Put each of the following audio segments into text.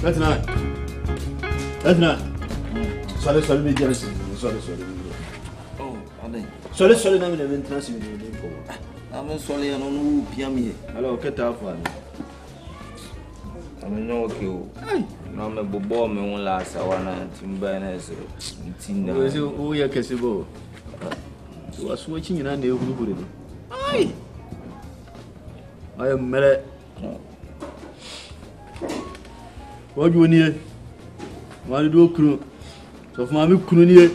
That's not. That's not. Sorry, me jealous. Sorry. Oh, ade. Sorry, na me de maintenance me dey for. I'm sorry, I don't know who me. Hello, get out for me. I'm no okay. Na me bobo me won last awana timba na so. Ntinda. We say o ya kesibo. So aso chi nyina na ehuru ni. Ai. Ayo mere. Woju ni e. Wa do kunu. So fuma me kunu ni e.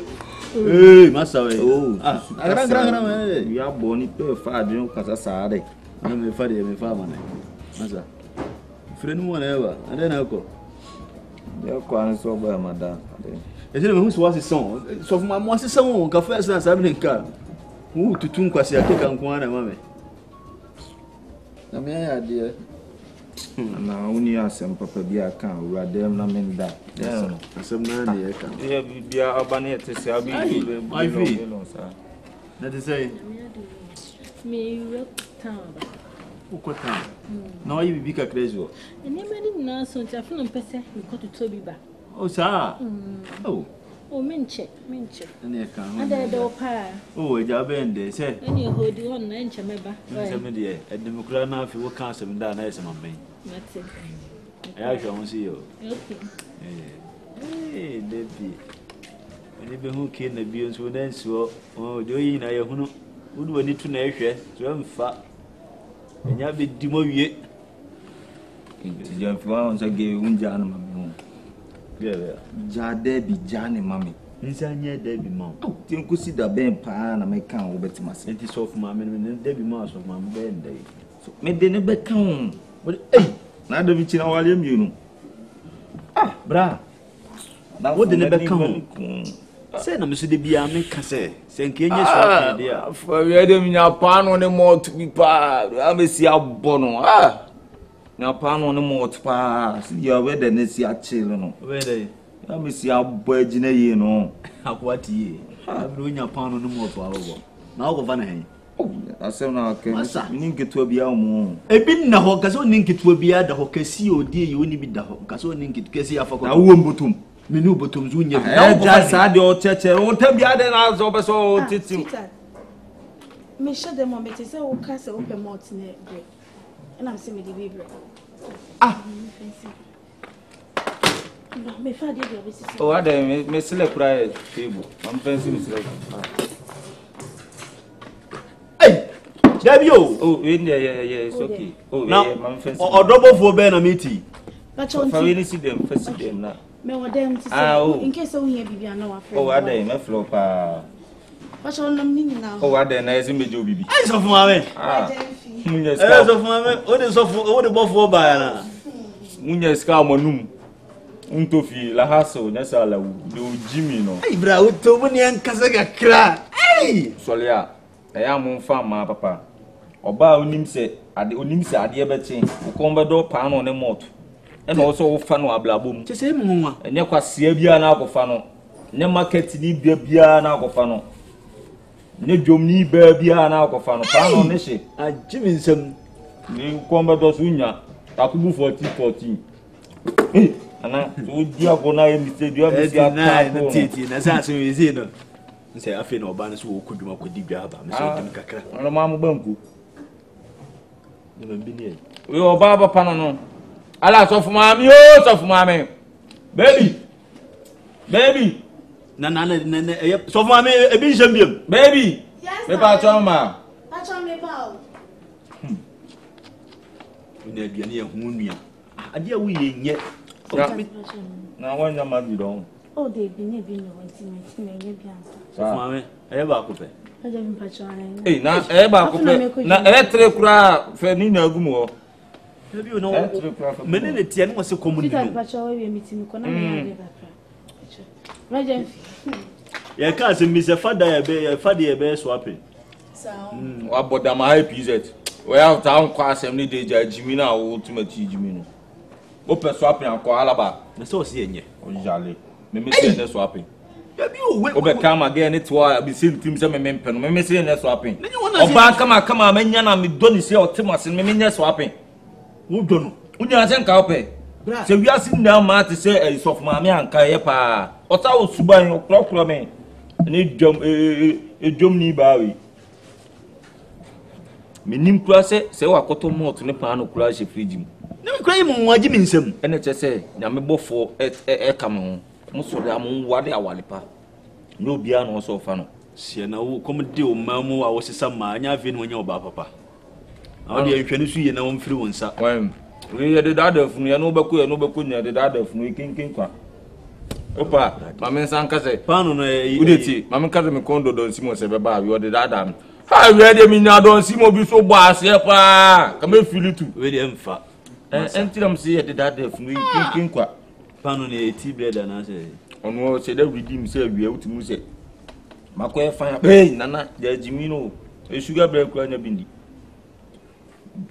Hey, massa we. Oh. Agra me. You are born pe fa adun kasa saade. Na me fa de me fa ma na. Massa. Friend mo na eba. Ade na ko. Ya kwa so ba madam. Ese me hu so asison. So fuma mo asison won ka fa sa sabe nka. Hu tutun kwasi akeka nko ana ma me. Na me ya de. Na uni asem papa bi aka uradem na menda. Asem na ne ya ka. Ya bibia abane etese abi bi. Na te say me town. Ukota. Na yi bibi ka krezo. Ene mani na so ntia funu mpese ko to bi ba. Oh sa. Oh. O menche. Na ka. Ada do pa. Oh, eja bende se. Ene hodi on na enche meba. Se me de edemukura na afi wo kan asem da na ese mamben. Mate. Aya hwa won si yo. Okay. Debi. Eni be hu ke na bi nso na nso. Oh, de oyi na ye hunu. Wudu wani tu na ehwe. So mfa. Enya be di mo wie. Ti ja fi wa on sa ge unja na mami. Yeah. Debi jane mami. Nsa nya debi ma. Ti nkusi da ben pa na me kan wo betima se. Enti so fuma me debi ma so fuma me be ndai. So me de ne be kan. Na da bi china wale mienu. Bra. Wo de ne be kan. Se na me so de bia me ka se nke enye so ka de a. For we dem nya pa no ne mo to bi pa. Amesi abo no. Nya pa no ne mo to pa. Si ya we de ne si a chile no. We de. Amesi abo agina ye no. Akwati ye. Abro nya pa no ne mo to abo. Na wo va na hen. Asem na ke. Ni nketo bia mo. Ebi na ho ka so ni nketo bia da ho kasi odi ye oni bi da ho. Ka so ni nketo kasi afako. Na wo mbotum. Menu botom zu nya. Na wo ja sa de o cheche. O tabia de na zo be so titim. Me show them on better say o ka say open mouth na break. And I'm say me the baby. Me fa dey be see. Oh, ada me select cry table. I'm fancy me select. Dabio. Oh, yeah, it's okay. Oh, yeah, I'm fancy. Odobo fo be na meeting. But you For we see them, first see them now. Me want them to say in case we hear bibi na wa friend. Oh, ada me flow pa. But you nom ni now. Oh, ada na ezi mejo bibi. Ai so fun ame. Munya ska. Eh so fun ame. O de so fun, o de bo fo ba na. Munya ska monum. Unto fi la haso na sala do Jimmy no. Ai bra, o to mu ni ankasa gakra. Ai! Solia. Eya mo fa ma papa. Oba onim se ade betin. Ko mbe do pa no ne moto. E na so wo fa no ablabom. Che se mu nwa. Enye kwasea bia na akofa no. Ne market ni bia na akofa no. Ne dwom ni bia na akofa no. Pa no ne hye. A Jimmy nsam. Ni ko mbe do so nya. Takubu 14. Ana so dia go na e mi se dia mi se ata na titi na sa so we see no. Nse afi na oba no so wo koduma kodi bia ba me so dim kakra. Ono ma mo banku. Ne mbi ni e. We oba ba pa no. Ala so fu ma mi o so fu ma mi. Baby. Na so fu ma mi e bi nsem biem. Baby. Yes. Me pa cho ma. Pa cho me ba o. Ni aduane e hu nua. Ade a wo ye nye. Na wanya ma bi don. Oh, they be no intimate me ye biansa. So fu ma mi e ba ko pe. Aja bi pa cho ana. Eh na e ba ko pe. Na e tre kura fe ni na agu mo. Ebi o no. Me ne tie no se community. Tita pa cho we meeting ko na me ya ba. Raja. Ya ka se mi se fada ye be swapping. Sound. Wa boda ma high PZ. We have town kwa asem ni de ja Jimmy na wo tuma ti Jimmy no. O pe swapping akwa alaba. Na so se enye. O jale. Me se ne swapping. Ya bi o we. O be come again it wa be sin tim se me mpe no. Me se ne swapping. O ba kama menya na me do ni se o tim ase me nya swapping. Wo do no. Unya se nka o pe. Se wiase nna ma te se sof maame anka ye pa ota wo suban okrokro me ne dwom ni baawi menim kura se wakoto mot ne pa no kura hye fridge mu ne kura yi mo waji mi nsam ene che se nyame bofo ka me ho mo so da mo wade awale pa no bia no so fa no se na wo kom de o mamu a wo sesa ma anya afi ne wonya oba papa awu de nhwene su ye na wo mfiri wonsa we ye de dada funu ye no beko nya de dada funu kinkin kwa opa mame nsanka se pano no udeti mame kaze me kondo don simo se be ba we de dada m ha we de mi nya don simo bi so ba se pa ka me fili tu we de mfa entiram se ye de dada funu kinkin kwa pano ne tea bread na se ono se de redeem se we utumu se makoye fan hey nana de jimino e sugar bread kwa nya bindi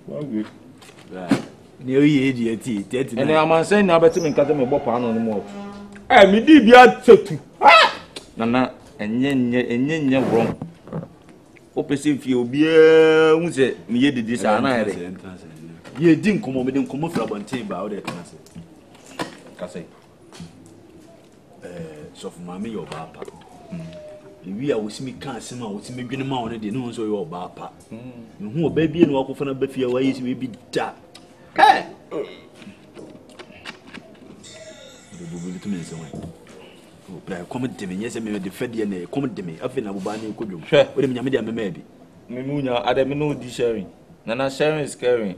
wa we ne oyi edi ati tete ene amansen na beti me nkate me bo paano no mo mi di bia tetu nana enye wrong o pese fie obi hu se me ye didi sa na ere ye di nkomo me di nkomo fra bonten ba o de kanase kase so for mama your papa we are wosimi kan asem a wosimi dwene ma won de no so your papa me hu oba bie no akofo na ba fie wa yesi bi da bubu tu me nse wan o pra come de me nyese me de fede na come de me afi na buba na ekodwom o de me nyame de amema bi me munya ade me no di sharing nana sharing is caring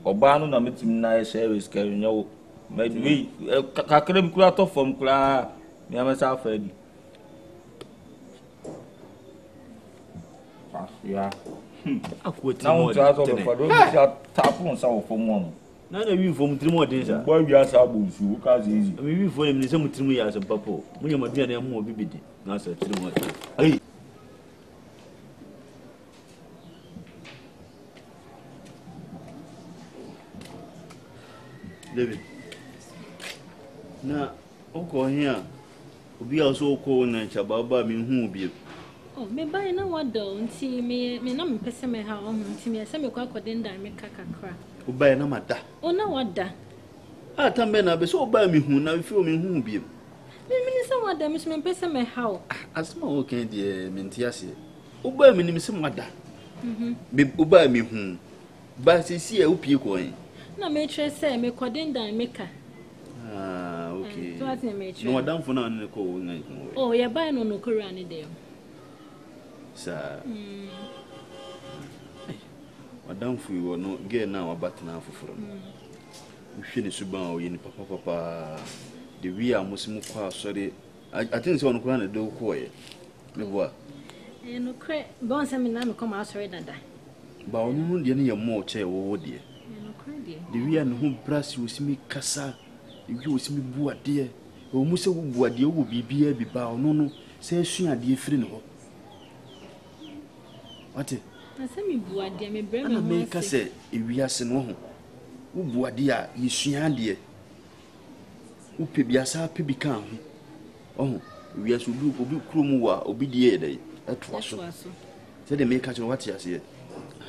oba no na metim na sharing is caring yo me we kakere mi kura to form kura me amasa afadi ya akwoti na mo won twa so be fado mi tapu nsa wo form mo na wi fo mutrimu odin sa bo wi asa abusu ka ze easy mi wi fo ni se mutrimu ya so papo munya madua na mo bibidi na sa trimu ai David na oko hia obi a so oko na chababa mi hu bi oh me buy na wado nti me na me pese me ha o nti me se me kwa kodenda me kakakra oba na mada o na wada a tambe na be so oba mi hu na fi o mi hu bi me se wada me pese me ha o asma o kan de menti ase oba mi ni se mada me oba mi hu ba se si e opie ko en na me tre se me kodenda me ka okay so what me tre no wadam fo na ne ko na oh ya buy no no kora ni dem sa wadam fu wo no ge na wabatna afoforo hwe ne suban o yini papa de wi a musimu kwa sori I think so no kora na do ko ye me boa no kre bon se me na me come asori dada ba onu de ne ye mo che wo de no kre de wi a no hu brasi osimi kasa wi osimi buade o mu se buade wo bibia bi ba onu no se sua de firi ne ho ate asa mi buade me bre me ana me ka se ewiase no ho wo buade a yesua de wo pe biasa pe bi kan ho oh wiase obi krumu wa obi die de etwa so se de me ka che wate ase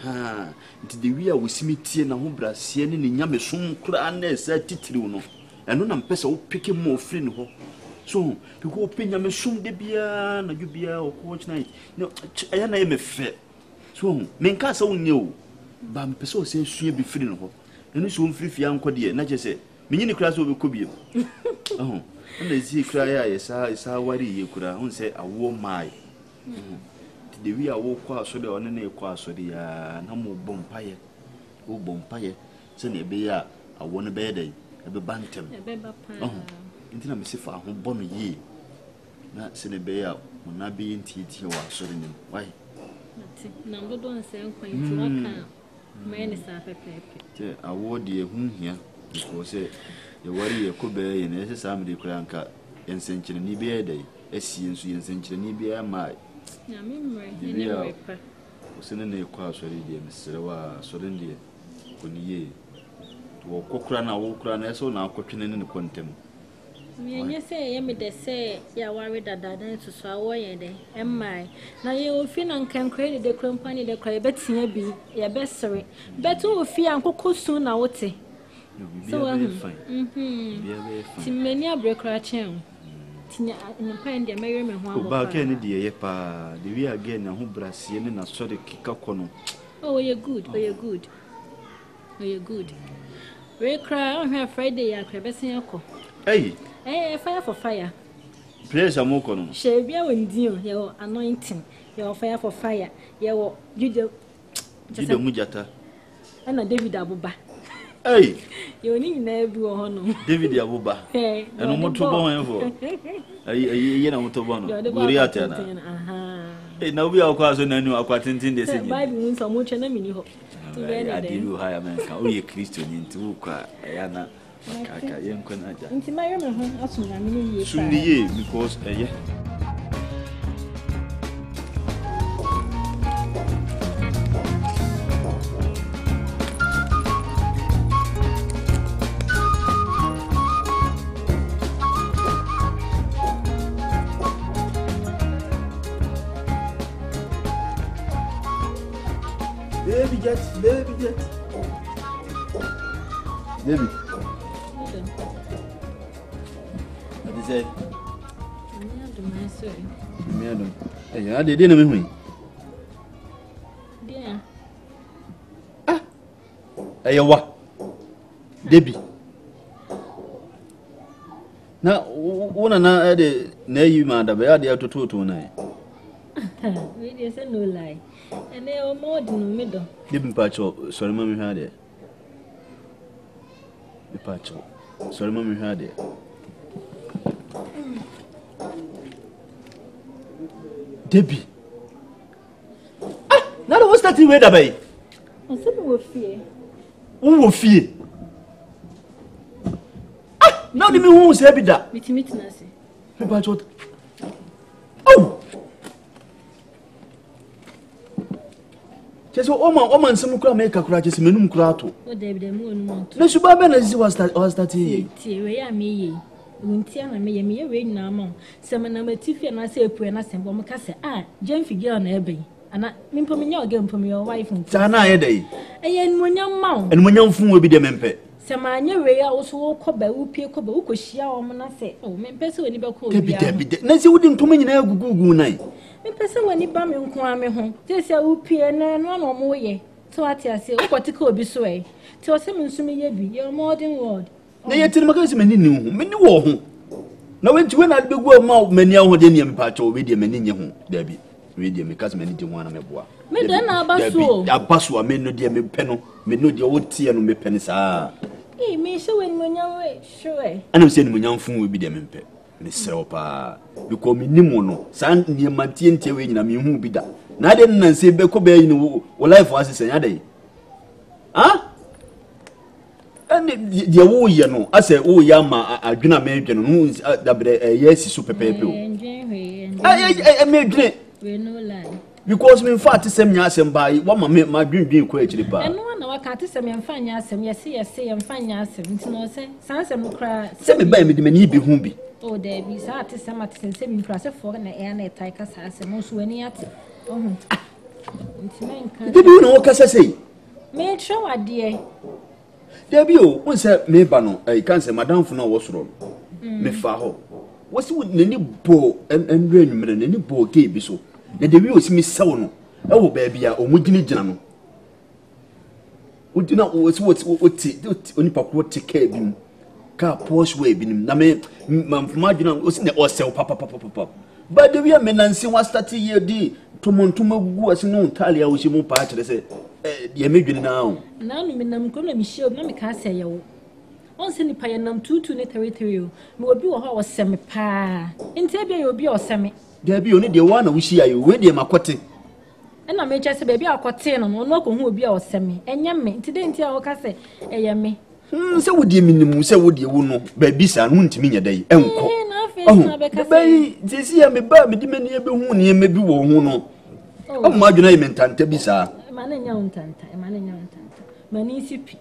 ha nti de wi a wosimi tie na ho brasie ne ne nyame som kra na esa titiriw no eno na mpesa wo peke mo free ne ho so biko openya me som de bia na dwubia o ko china no aya na ye me fe so me nka sa wonye o ba mpesa o se sua bi free ne ho eno so mfiri fia nkode na je se menyini kra so obekɔ biem na ezi kra ya yesa wari ye kra hun se awo mai de wi awo kwa so de one na ekwa so de ya na mo bompaye wo bompaye se na ebe ya awo ne be dey ebe bantem ebe ba pa ntina me sifa ho bono yi na se ne be ya mo na be ntiti wa so de nim wai na ndo don se nkwan ti waka me ne sa pepepe te awo de hu hia ko se ye wari ye ko be ye ne se sa me de kra nka yensenkyere ni be dey esie nso yensenkyere ni be mai na mimre ni ne wepa osene ne kwa asori de mesere wa asori de koniye to kokura na wo kura na eso na akotwene ne kontem me nye se ye me de se ya ware dada dan to so awo ye de emai na ye ofi na nkan kra de kompani de kra betia bi ye besere beto ofi ankoko su na wote So many a break chen. Tina in the Mary Mahon. Back any dear pa, the we again and who Brasian and a sort of kikakono. Oh, you're good. Oh, you're good. Oh, you're good. We cry on her Friday. I crab a Hey, fire for fire. Players are more common. Shall be when your anointing, your fire for fire, your you just a mujata. And a David Abuba. Hey, you need never honor David Abuba. Hey, and I'm to born for a year to born. Hey, now we are quite an annual aquatin. They say, by me, so much and a mini hope. I did you hire man, only a Christian into Ayana. Into my room, soon the year because baby jet. Baby. What is it? Hey, I didn't know me. Yeah. Ah. Hey, what? Debbie. Now, one and I had a name, man, I had to 229. Really, say no lie. And they are more than the middle. Didn't patch up. Sorry, Mammy had it. The patch up. Sorry, Mammy had it. Debbie. Ah, now what's that you wait about? I said we will fear. Who will fear? Ah, now the me who is happy that. Meet Nasi. The patch up. Oh! So, Oman, some crowd make a crash, Menum Crato. Oh, David, the moon. No, Subaban was that here. Tia, me. Untia, me, rain now. Some number Tiffy and I say, Puena Sembom Cassa. Ah, Jen figure on Abbey. And I mean, for me, again from your wife and Tana a day. And when young mount, and when young fool will be the mempe. Some I knew Ray also cobble, Upia Cobble, who share on I say, oh, Mempeso, and Ibaco. Nancy wouldn't come in a good night. Me pese wani ba me nko ame ho je se upie na no no mo ye to ati ase ukotiko obi so e ti o se me nso me ye bi your modern world na ye ti maka se mani ni ho me ni wo ho na we ntiwe na begu ma mani ho de ne mpa cha obi de mani nye ho da bi we de me ka se mani de ho na me boa me de na abaso me no de me pe no me no de wo tie no me pe ni sa me se we ni nya we sure ana se ni nya mfun we bi de me pe me sell pa because me nimu no san nie mantie ntie we nyina me hu bi da na de nan se be ko be yin wo life was sen ade ha ene de wo ye no ase wo ya ma adwena me dwene no da bre yes so pepepe o me dwene we no lie because me fact sem nya asem ba wo ma me ma dwendwen ko akiri pa eno na waka te sem yemfa nya asem yesi yemfa nya asem ntino se san sem kra se me ba me de mani bi hu bi. Oh, there be sad to some at the same process for an air net like us as most winning at. Oh, did you know what I say? Made sure, dear. There be once me bano, I can't say Madame for no was wrong. Me faho. What's with any bow and rain and any bow gave so? Then the wheels me so. Oh, baby, or Mugini Jano. Would you not what's only papa take care of him? Car Porsche way bin na me marginal was in the sell papa. But the real men and see what started year D to Montuma was no Talia was you part to say, the American now. Now, I'm going to be sure, no, me can't say you. Once in the Payanam 2 to the territory, will be a horse semi pa. In Tabia, you'll be or semi. There be only the one we see you with the Macotti. And I may just a baby or cotton or no who will be our semi. And yammy, today, Tia Cassa, a yammy. So would you mean, say, would you know, baby, son, won't mean a day, and baby, this year me ba me di mani ebe hu ne me bi wo hu no. O ma adwena yeme ntanta bi sa. Ma na nya ntanta, mani sipi.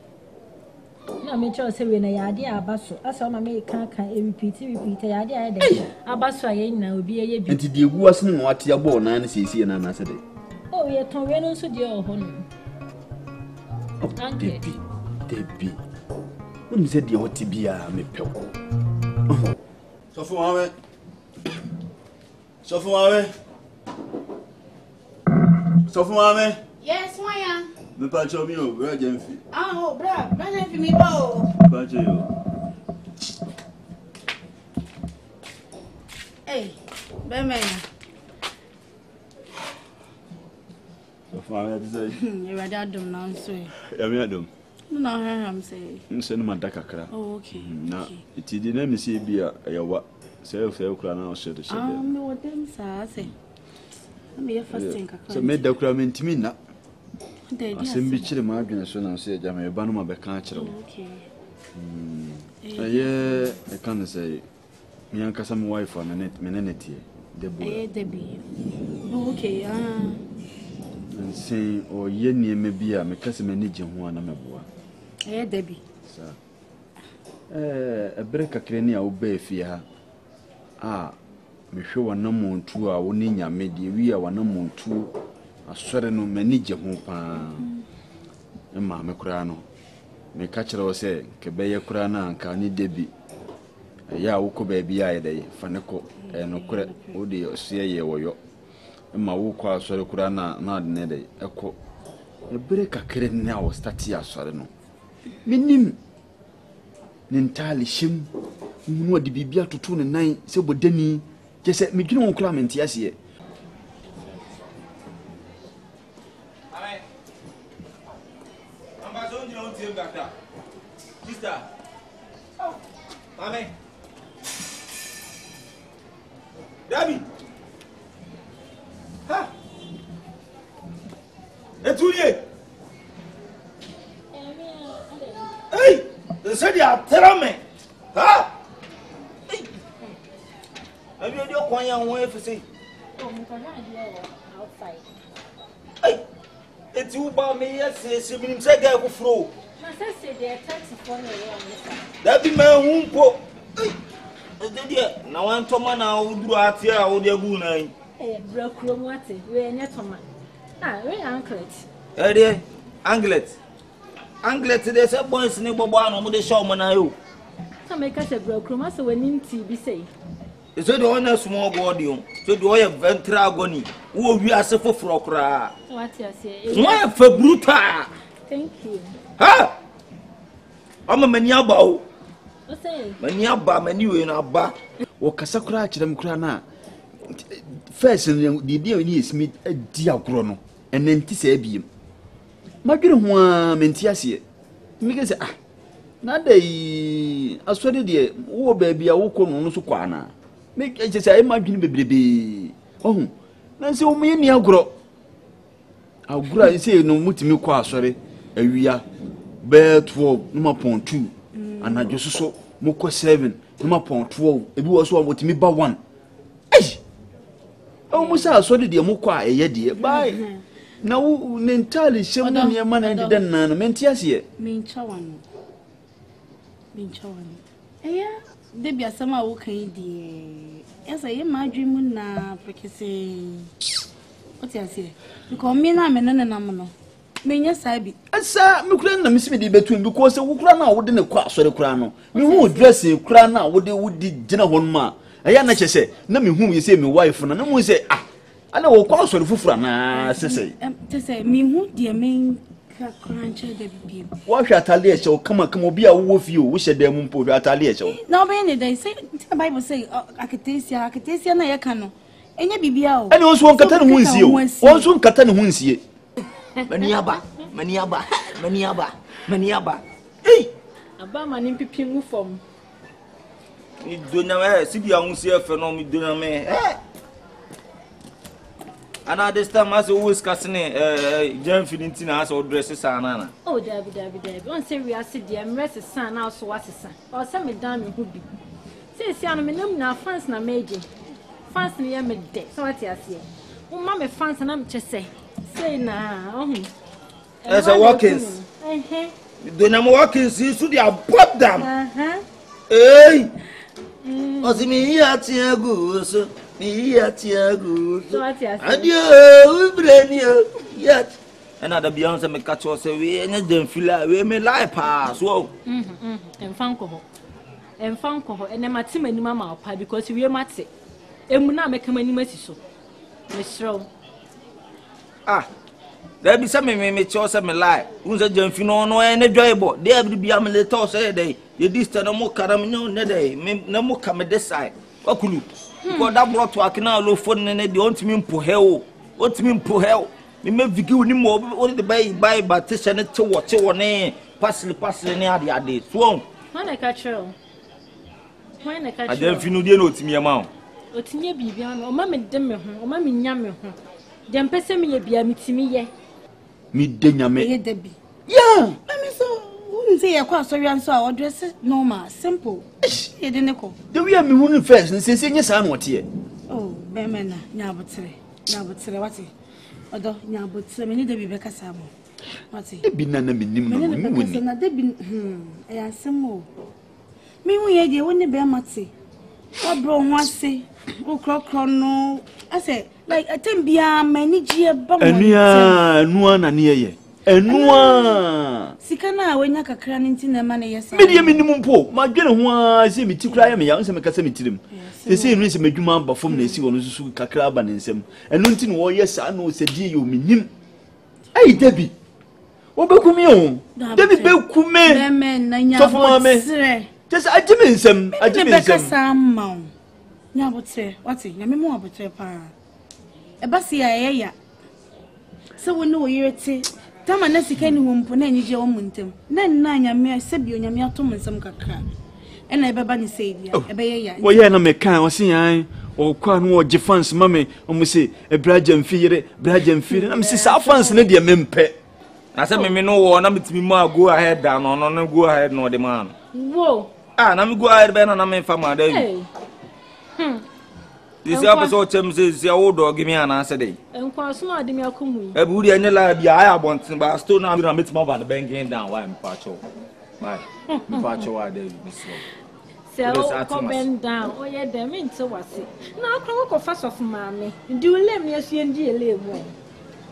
Na me cho se we na yade abaso. Asa ma me kan repeat yade ayede. Abaso aye na obi eye bi. Enti di egu asene no ate abo na na sesi na na se de. Oh, ye ton we no so de o ho no. Debi. When you said the Otibia, me pell. So for our Yes, Maya. Me patch of you, Virgin. Oh, bra, man, for me, bow. Patch you. Hey, Beman. So far, I say, you're a dad, don't answer. No, I'm saying. Send my Dakakra. Oh, okay. Now, it didn't see be a what self crown said. No, what them say. I'm here first thing. So made the crime to me now. I send me chilling my goodness when I say, Jammy, Banuma Becatcher. Okay. Yeah, I can't say. Me and some wife on a net menenity. Debbie. Okay, and saying, or Yenny may be a Mecassim manager one of my boy. Debbie. Sir. A breaker crania obey fear. Ah, me show one no more 2 hours, Nina made we are one no more 2. A certain manager home. And Mamma Crano. Me catch her say, Cabaya Crana and Carney Debbie. Ya uko baby ya day faneko no kure odi osie ye woyo ma wo kwa asore kura na de ne day eko e bere kakere na wo start ya asore no minim nintali shim mu odi bibia tutu ne nan se bodani je se midwene won kura menti ase Amen. Amba so njira ontie gata. Sister. Oh. Amen. Dabi. Ha. Etulie. Hey, they said you are telling me. Ha. Hey. Have you your coin and way for say? Oh, we can outside. Hey. It's you about me yes, you mean say go flow. Na say they attack for me on this. That be my humpo. Hey. Na wan toma na uduru ate a wo de gu nan Bra krom wate we enye toma we anklet anglet de se boys ni bobo anu mo de show mo na yo so make us bra krom ase wanim ti bi sei e so de one small god yo so de oye ventral agony wo wi ase foforo kra what you say mo fa brutal thank you ha ama mani aba o say mani aba mani we na aba wo kasa kura kirem kura na first the dia ni esmi di agro no enenti se abiem madwere ho a menti ase mi ke se na dai asori de wo ba bia wo ko no so kwa na me ke se ai madwene bebrebe ohun na se o me ni agro se no mutimi kwa asori awia be 12 no 2 anajo soso moko 7 no 12 ebi wo so o mutimi ba 1 ai o musa asori de moko a eye de bai na wo nentali shemu ne ma na de na no menti ase mincha wano eya de bia sama wo kan di esa ye ma adwemu na prekese oti ase because me na me na no menya sabi asa me kura na misimi de betu because wo kura na wo de ne kwa asori kura no me hu dressing kura na wo de gina hon ma eya na chese na me hu ye se me wife na mu se ana wo kwa asori fufura na sese tese me hu de men ka kranche de bibie wo hwa atale eche o kama obi a wo fie o wo hye dem mpo hwa atale eche o na be ne dey say the Bible say aketesia na ye ka no enye bibia o ani won so nkata ne hu nsie o won so nkata ne hu nsie maniaba ei aba mani pipi mu fom mi donya sibi a hunsie fe no mi donya me ana this time as always casting jam finity na as dress sana na oh dabi on say we are see the emress san na so wasesa o say me dan me hu bi say anu me nam na fans na meje fans ni ye me de so what you say o ma me fans na me chese say na as a walkins donya mo walkins so they above them hey o si mi ya ti egu so mi ya ti egu so what you say adio ubreni yet ena da bia se me catch o se we enya Jamfila we me lie pa so emfanko ho ene mate mani mama opa because we mate emu na meka mani masi so me shro there be some me cho se me lie unza Jamfi no ene dwaibo there be bia me let us say dey ye dista no mo karam nyo ne dey me na mo ka me decide wakulu because that brought to akina lo phone ne dey ontimi mpo hell me vigi woni mo o de buy but se ne te wo ne pasle ne ade so when I catch you Jamfi no dey no otimi ma o tinye bibia no o ma me de me ho o ma me nya me ho de mpese me ye bia mitimi ye mi de nyame ye debi yeah me so say ya kwa so wian so a dress normal simple ye de ne ko the we me hu first say nya sa na ote oh be me na nya botere wati odo nya botere me ni debi be kasa mo wati debi na me nim no me woni na debi e asemo me hu ye de woni be mate obro ho ase okrokro no I say like atembia manage ba mo enua na ne ye enua sika na wenya kakra ne ntina ma ne yesa me de minim mpo ma dwene ho a se meti kura ya me ya se me kasa metirim se enu se madwuma ba fom na esi wono susu kakra ba ne nsem enu nti no ye sa na o se die yo minim ai debi obekumi o debi bekume me na nya botre just ajime nsem kasa ma nya botre wati nya me mo abotre pa e ba si ya se wono wo yirete tama na sika ni wompo na nyije wo muntem na nyame se bi onyame atom nsem kakra ena ebeba ni se dia ebe ya wo ye na me kan wo se yan o kwa no o je fans mame o mu se bra Jamfi na me se sa fans na dia mempe na se me no wo na metimi ma go ahead da no go ahead no de man wo na me go ahead be na me fa ma da yi this episode chem say wo dog me ana se dey enkwa so na ademi akomu e bu ri la bia aya bonten ba stone na metima ba the banking down why me pacho bye me pacho wa dey so come bend down o ye dem into wase na akro ko fa so mame ndi ulem ne asu ndi elemu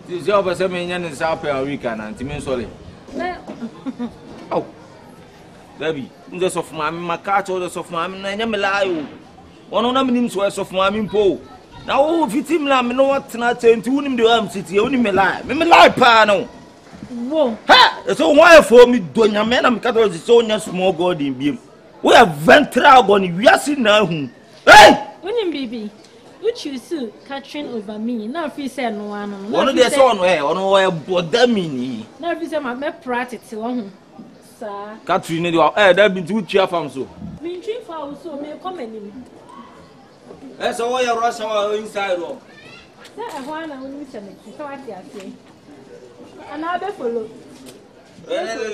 this episode me nya ne sa per week na ntimi nsole na Debbie nje so mame makacho de so mame na nya me layo ono na minim so so mame mpo na wo fitim la me no watena tenti wonim de am city wonim me lie pa no wo ha so why for me do nyame na me kato so nya small god in biem we are ventral god ni wiase na hu hey wonim bibi you choose Catherine over me na fi say no ano ono de so ono we boda me ni na fi say me practice wo hu sa Catherine de that be to chia fam so me twi fa so me come anim so we are rush our inside room say ho na woni se me so ati ase ana be follow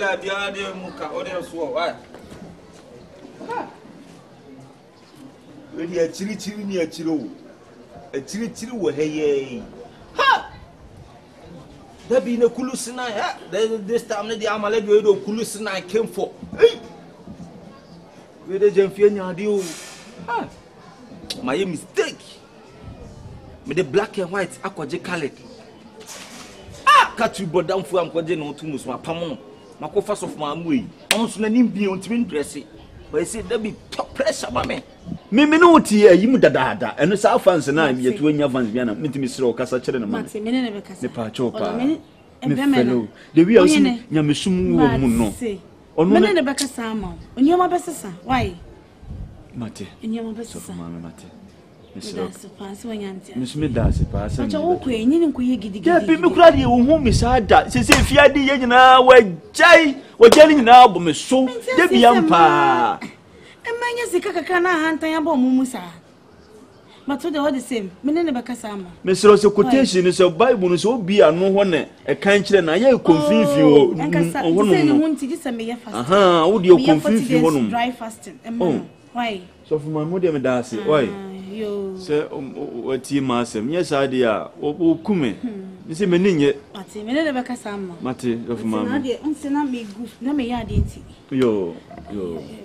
la bia de muka o de so why we di achiri ni achiri o achiri wo heye ha da bi na kulusina ha this time na di amale bi do kulusina came for hey we de Jamfi nya di o ha my mistake me the black and white akwaje colored Catherine bodam fu amkwaje no to musu apam no makofa so fuma amu on so na nimbi on timi dress we say that be top pressure ba me no ti ayimu dadaada eno sa fans na yetu anya fans bia na mitimi sire o kasa kire na ma mate me ne be kasa ne pa chopa me fellow the we also nyamesum wo mu no ono me ne be kasa ama onyoma be sesa why mate onyoma be sesa mama mate Misme da se pa se. Acha wo ko enyi ni ko ye gidigidi. Ya bi me kura de wo hu mi sa da. Se fiade ye nyina wa jai ni nyina bo me so. De bi ampa. Emanya sika kaka na hantan aba omumu sa. But to the same. Me ne be kasa ama. Me sero se quotation so Bible no so bi anu ho ne e kan kire na ye confusion wo. Ho no. Se ni hunti di se me ye fasting. Aha, wo de confusion ho no. Dry fasting. Why? So for my mother me da se. Why? Yo se wati masem nye sade a okume nse meninye ati me ne be kasa ama mate of mama na de nse na me gu na me ya de nti yo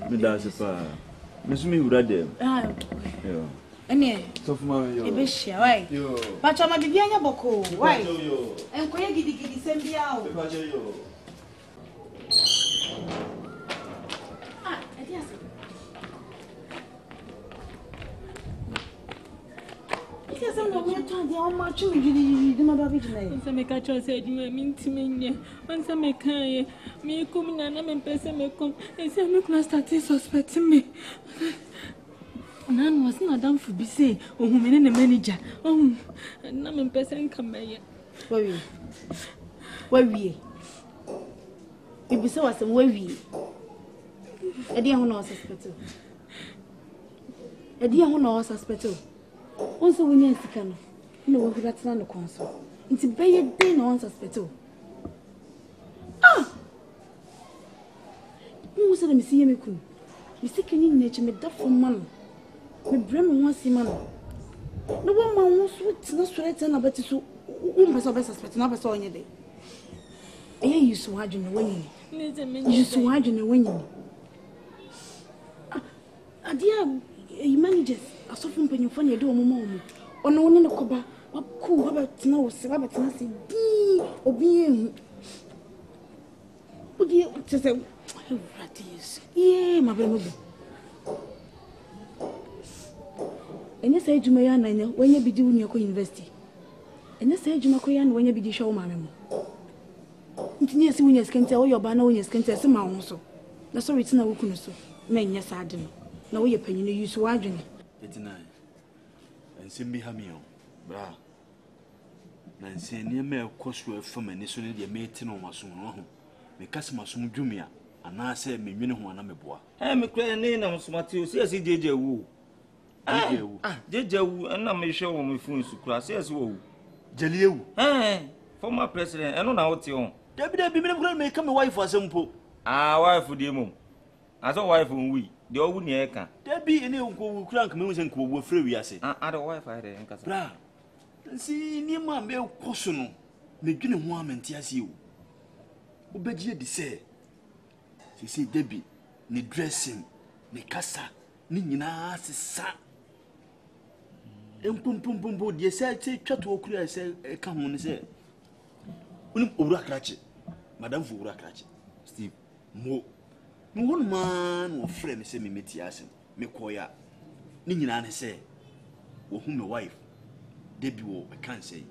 me da se pa me so me wura dem yo Ene. So for my yo. Ebe share why? Yo. Pacho ma bibia nya boko. Why? Enko ye gidi sembia o. Pacho yo. Ah, Elias. Elias no me to dia o ma chu gidi ma ba bi jina. Once me catch us said me mintimenye. Once me kan me come na me pese me come. E say me class start suspecting me. Nan was not done for be say ohun me ne manager. Oh, na me pese nka meye. Wawie. Ibi se wasem wawie. E dia ho na suspect. E dia ho na suspect. Once we sika no. Na wo hura tena no konso. Nti beye dey na suspect. Ah! Mo se na me siye me kun. Me sika ni nneche me da fo ma no. Me brem won si ma no. No one man wants to not straight and about to suspect na person onye dey. Eh you so hard na wenyi. You so hard na wenyi. Adia you managers asofu mpanyimfo na ye dey omoma omo. Ono woni ne koba waku wabetina wo se wabetina se di obi ehu. Odi tese radis. Yeah ma be no bo. Enya say juma ya na nya wanya bidi wuni ko university. Enya say juma ko ya na wanya bidi show maame mo. Ntini esi wuni skente o yoba na wuni skente esi ma wo so. Na so retina wo kunu so. Na nya sa ade no. Na wo ye panyine yusu wadwene. Etina. Ensem bi ha mi o. Bra. Na nseni me ekoso afam ani so ne de me ti no maso no ho. Me kasema so dwumia ana se me nwene ho ana meboa. Me kra ne na msomati o si jeje wu. Jejewu na me hwe wo me fun sukura se wo Jaliewu former president eno na wote on Dabi me kura me ka me wife asempo wife de mum aso wife nwi de owu ne e ka Dabi ene nko kura nka me hu se nko wo frɛ wi ase the wife I de nkasa bra nsi ni ma me koso no me dwene ho amenti ase o obegie di se Dabi ne dressing ne kasa ni nyina sesa Empum de say twato okura say ka ho ne say unim owura krache madam fu owura krache Steve mo won man wo frɛ me say me meti asem me koya ni nyina ne say wo hu me wife Debbie wo kan say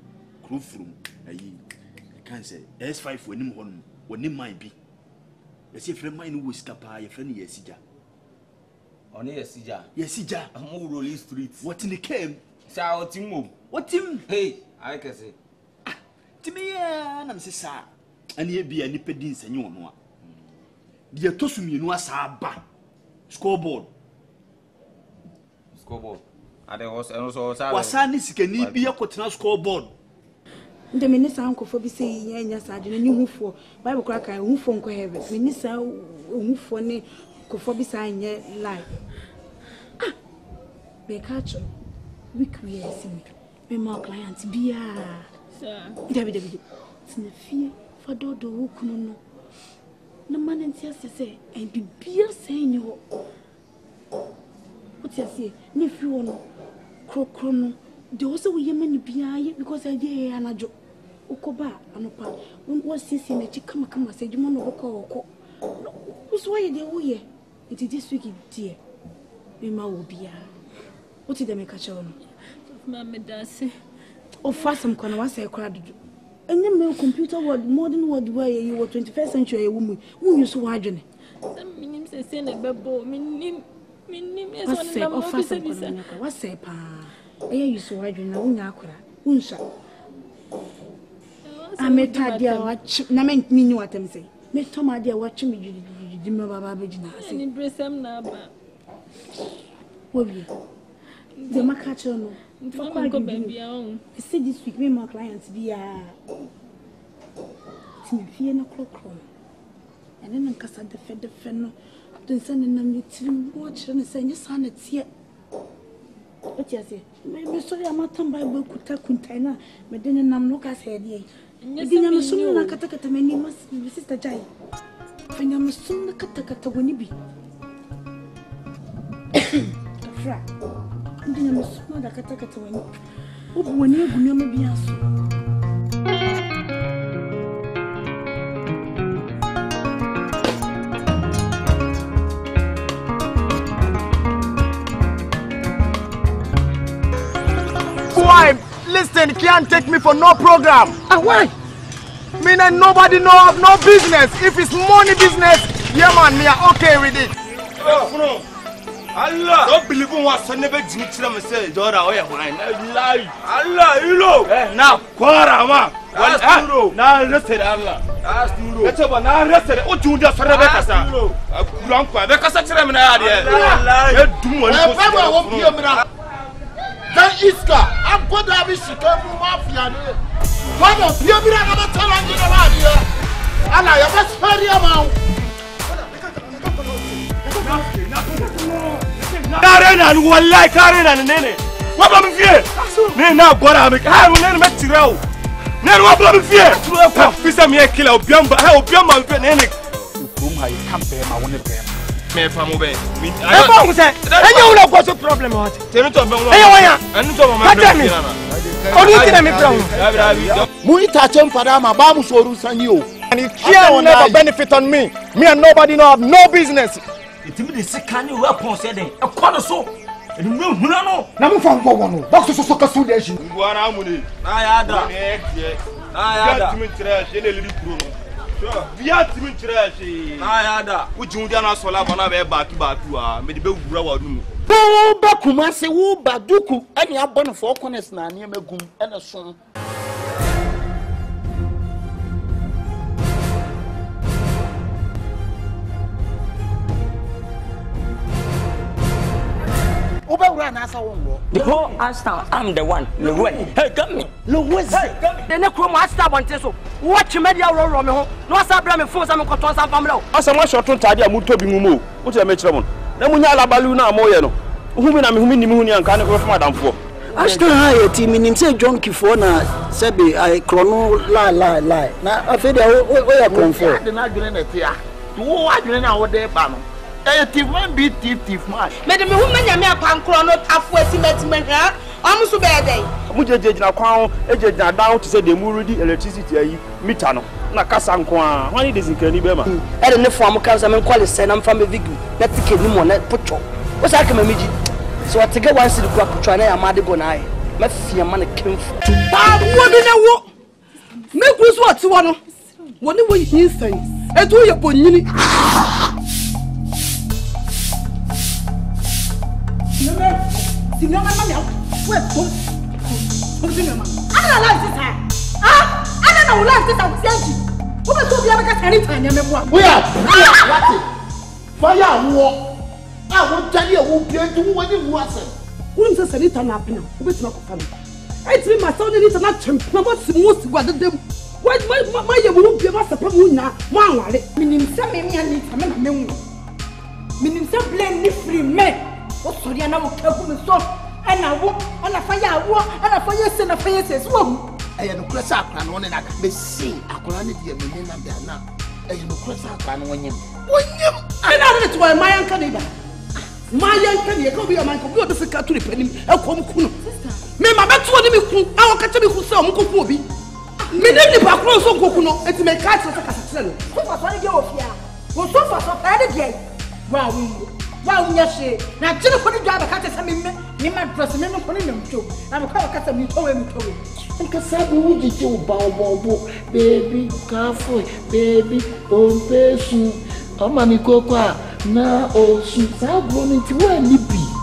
krofrum ayi kan say S5 wonim hon wonim man bi ye say frɛ man no wo sika pa ye frɛ ne yesija on yesija am rolling street what in the came sa otimmo what him hey I can say timi ya na mse sa ani bi ani pedi nsanyi wono a de tosu mienu asa aba scoreboard ade was and so sa wasa ni sikani bi yakotena scoreboard Nde me nisa nkofo bi sei nya sa ade ni hufo bible kura kan hufo nko heaven me nisa hufo ne kofo bi sa nya live be catch week we see me my client bia sir David tina fie fa dodo wo kunu no na manenti asese en bibia sei ni ho oti ase ni fi wo no krokro no de wo se wo yema ni bia ye because I dey anajo ukoba anopa wo sisi na chi kama se djuma no ko wo so ye de wo ye it is this week dear me ma wo bia oti de me ka che wo no Mama dase. O fasam kono wa say kora dudu. Enye me computer world modern world where you were 21st century you mu use so wadwene. Minim se na bebo minim eso na mo office bisa. Wa say pa. Eye use so wadwene na unya akora. Unsa. Ameta dia wa na me nyi watem say. Me toma dia wa chi me jidi me baba be jina ase. Ni bresem na ba. Wo bi. The market no. I said this week, me my clients be Timothy and a clock. And then I cast the fed then sending them to watch and say, your son, it's here. What you say? Maybe sorry, I'm not by book container, but then I'm not as head ye. I'm assuming like a catacata, many must be Sister Jai. And I'm assuming the catacata when you be. Ndina mesuma da kata wani. Obu wani egunu me bia so. Why? Listen, can't take me for no program. Why? Me and nobody know of no business. If it's money business, yeah man, me are okay with it. Allah, don't believe in what son never did to them say, Dora, oh yeah, wine. Allah, you know. Now, Quara, now rested Allah. Let's have an arrested. Oh, you just Rebecca, sir. Rebecca, such a man. Then Iska, I'm going to have a Chicago mafia. One of you, I'm going to tell you about here. And I have a very amount. Karen and one like Karen and Nene. What am I here? Now, what am I will never you out. Now, what am I here? Pisa me a killer of Biamba, how Biamba and Nene. Whom I can't pay my own pay. Me from away. I don't say, I know what's the problem. Tell me to and it can never benefit on me. Me and nobody know have no business. It means the can you weapon said a corner so. And no, no, from one. Box of soccer students. What am I? I had Via Timothy, Nayada, which you don't so love on a back to me the bill grow. Oh, Bakuma say, woo, Baduku, and you have born for corners now near Megum and a son. The whole Ashtown, I'm the one. Hey, come me. Louis, the Necro Master Bonteso. Watch media roll Romeo. No Sabram for some control some family. As a much short on Tadia Mutobi Mumu, what I met them on. Namunya Baluna Moyano, whom I'm Muni and can't go from Madame for. Ashton High team in say John Kifona, Sebi, I chrono lie. Now I feel where I come for. The Nagrin here. Who are you now there, Bano? Thief man beat thief man. Madam, woman, you may have chrono halfway cement. I'm so bad day. Muja na kwao eje na down to say the muridi electricity ayi meter no na kasa nkwa wani desikani be ma e de ne form kan sa men kwale se na mfa me vigu na tike ni mo na pocho o sa ka ma meji so atege wan sidi kwa pocho na ya ma de go na ai ma fia ma na kemfu ba wo de na wo me kru so ati wo no woni wo yin sai e to ye bonyini Signor mamma wait, I don't like this time. I don't like this time. Who to be able to carry time? We are fire war. I won't tell you who be to what you was. Who is a little napping? Who is not coming? I tell my son is not champion. What's the most what them? Why my you won't be able to put now? One, meaning some men, meaning some blame free men. What's the end of the and I walk on a fire, and a fire send a fire says, Whoa, I am a cross up and one and I may see a quantity of men and there now. I am a cross up and when you I know that's why my uncle my uncle, you go be a man who go to the country penny, a come cool. May my back to me, I will catch me who saw Mukobi. Me never back close on Kokuno, and to make cats of a castle. Who was one of your fear? Was so far so bad again. Wow, yes, now just put it down the cat as I mean, my president, I'm putting them too. I'm a car cat and told him. And Casabu, would you bow, baby, careful, baby, oh, person, oh, Mammy Coca, now, oh, she's out going to where you be.